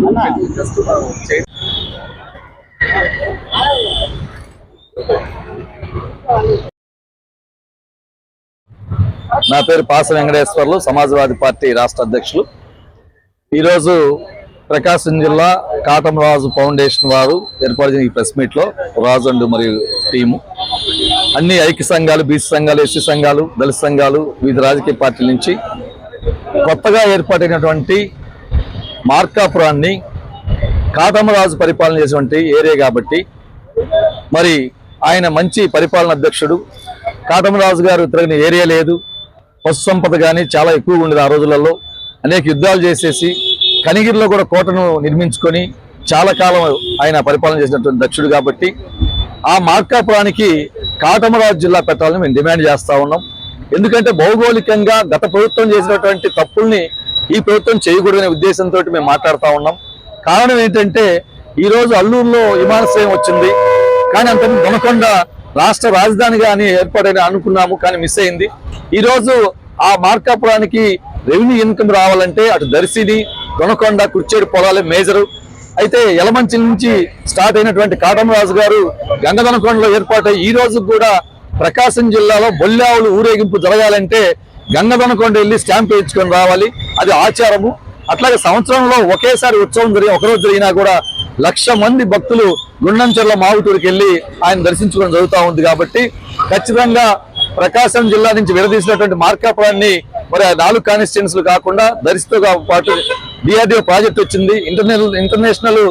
నా పేరు పాస వెంకటేశ్వర్లు, సమాజ్వాదీ పార్టీ రాష్ట్ర అధ్యక్షులు. ఈరోజు ప్రకాశం జిల్లా కాటమరాజు ఫౌండేషన్ వారు ఏర్పాటు చేసిన ఈ ప్రెస్ మీట్ లో రాజు అండ్ మరియు టీము అన్ని ఐక్య సంఘాలు, బీసీ సంఘాలు, ఎస్సీ సంఘాలు, దళిత సంఘాలు, వివిధ రాజకీయ పార్టీల నుంచి కొత్తగా ఏర్పాటైనటువంటి మార్కాపురాన్ని కాటమరాజు పరిపాలన చేసినటువంటి ఏరియా కాబట్టి మరి ఆయన మంచి పరిపాలన అధ్యక్షుడు. కాటమరాజు గారు తిరిగిన ఏరియా లేదు. పశు సంపద కానీ చాలా ఎక్కువగా ఉండేది. ఆ రోజులలో అనేక యుద్ధాలు చేసేసి కనిగిరిలో కూడా కోటను నిర్మించుకొని చాలా కాలం ఆయన పరిపాలన చేసినటువంటి దక్షుడు కాబట్టి ఆ మార్కాపురానికి కాటమరాజు జిల్లా పెట్టాలని మేము డిమాండ్ చేస్తా ఉన్నాం. ఎందుకంటే భౌగోళికంగా గత ప్రభుత్వం చేసినటువంటి తప్పుల్ని ఈ ప్రభుత్వం చేయకూడదనే ఉద్దేశంతో మేము మాట్లాడుతూ ఉన్నాం. కారణం ఏంటంటే ఈరోజు అల్లూరులో విమానాశ్రయం వచ్చింది, కానీ అంత దొనకొండ రాష్ట్ర రాజధానిగా అని ఏర్పాటైన అనుకున్నాము, కానీ మిస్ అయింది. ఈరోజు ఆ మార్కాపురానికి రెవెన్యూ ఇన్కమ్ రావాలంటే అటు దర్శిని, దొనకొండ, కుర్చేడు పొలాలే మేజరు. అయితే యలమంచి నుంచి స్టార్ట్ అయినటువంటి కాటమరాజు గారు గంగదొనకొండలో ఏర్పాటై ఈ రోజు కూడా ప్రకాశం జిల్లాలో బొల్లావులు ఊరేగింపు జరగాలంటే గంగదొనకొండ వెళ్ళి స్టాంప్ వేయించుకొని రావాలి. అది ఆచారము. అట్లాగే సంవత్సరంలో ఒకేసారి ఉత్సవం ఒకరోజు జరిగినా కూడా 1,00,000 మంది భక్తులు గుండంచెర్ల మావుటూరుకి వెళ్ళి ఆయన దర్శించుకోవడం జరుగుతూ ఉంది. కాబట్టి ఖచ్చితంగా ప్రకాశం జిల్లా నుంచి విడదీసినటువంటి మార్కాపురాన్ని మరి 4 కాన్స్టిట్యున్సీలు కాకుండా దర్శితో పాటు డిఆర్డీఓ ప్రాజెక్ట్ వచ్చింది. ఇంటర్నేషనల్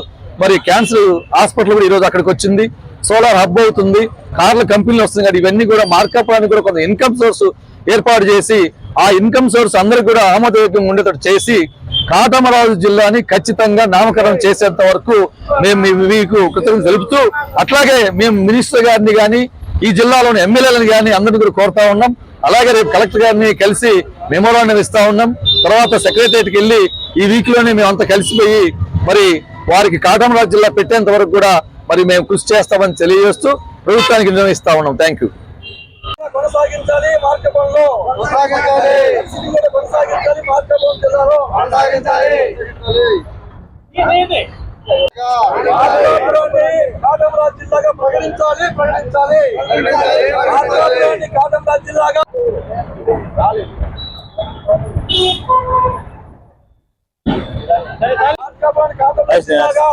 మరి క్యాన్సర్ హాస్పిటల్ కూడా ఈరోజు అక్కడికి వచ్చింది. సోలార్ హబ్ అవుతుంది, కార్ల కంపెనీలు వస్తుంది. కదా ఇవన్నీ కూడా మార్కాపురానికి కూడా కొంత ఇన్కమ్ సోర్స్ ఏర్పాటు చేసి ఆ ఇన్కమ్ సోర్స్ అందరికి కూడా ఆమోదయోగ్యంగా ఉండేటట్టు చేసి కాటమరాజు జిల్లాని ఖచ్చితంగా నామకరణం చేసేంత వరకు మేము మీకు కృతజ్ఞతలు తెలుపుతూ, అట్లాగే మేము మినిస్టర్ గారిని కానీ ఈ జిల్లాలోని ఎమ్మెల్యేలను కానీ అందరినీ కూడా కోరుతా ఉన్నాం. అలాగే రేపు కలెక్టర్ గారిని కలిసి మెమోరాండం ఇస్తా ఉన్నాం. తర్వాత సెక్రటరియట్కి వెళ్ళి ఈ వీక్ లోనే మేము అంతా కలిసిపోయి మరి వారికి కాటమరాజు జిల్లా పెట్టేంత వరకు కూడా మరి మేము కృషి చేస్తామని తెలియజేస్తూ ప్రభుత్వానికి నిర్ణయిస్తా ఉన్నాం. Thank you. కొనసాగించాలి మార్కాపురంలో, కొనసాగించాలి మార్కాపురం జిల్లాలో, కాటమరాజు జిల్లాగా ప్రకటించాలి. కాటమరాజు జిల్లాగా మార్కాపురాన్ని కాటమరాజు జిల్లాగా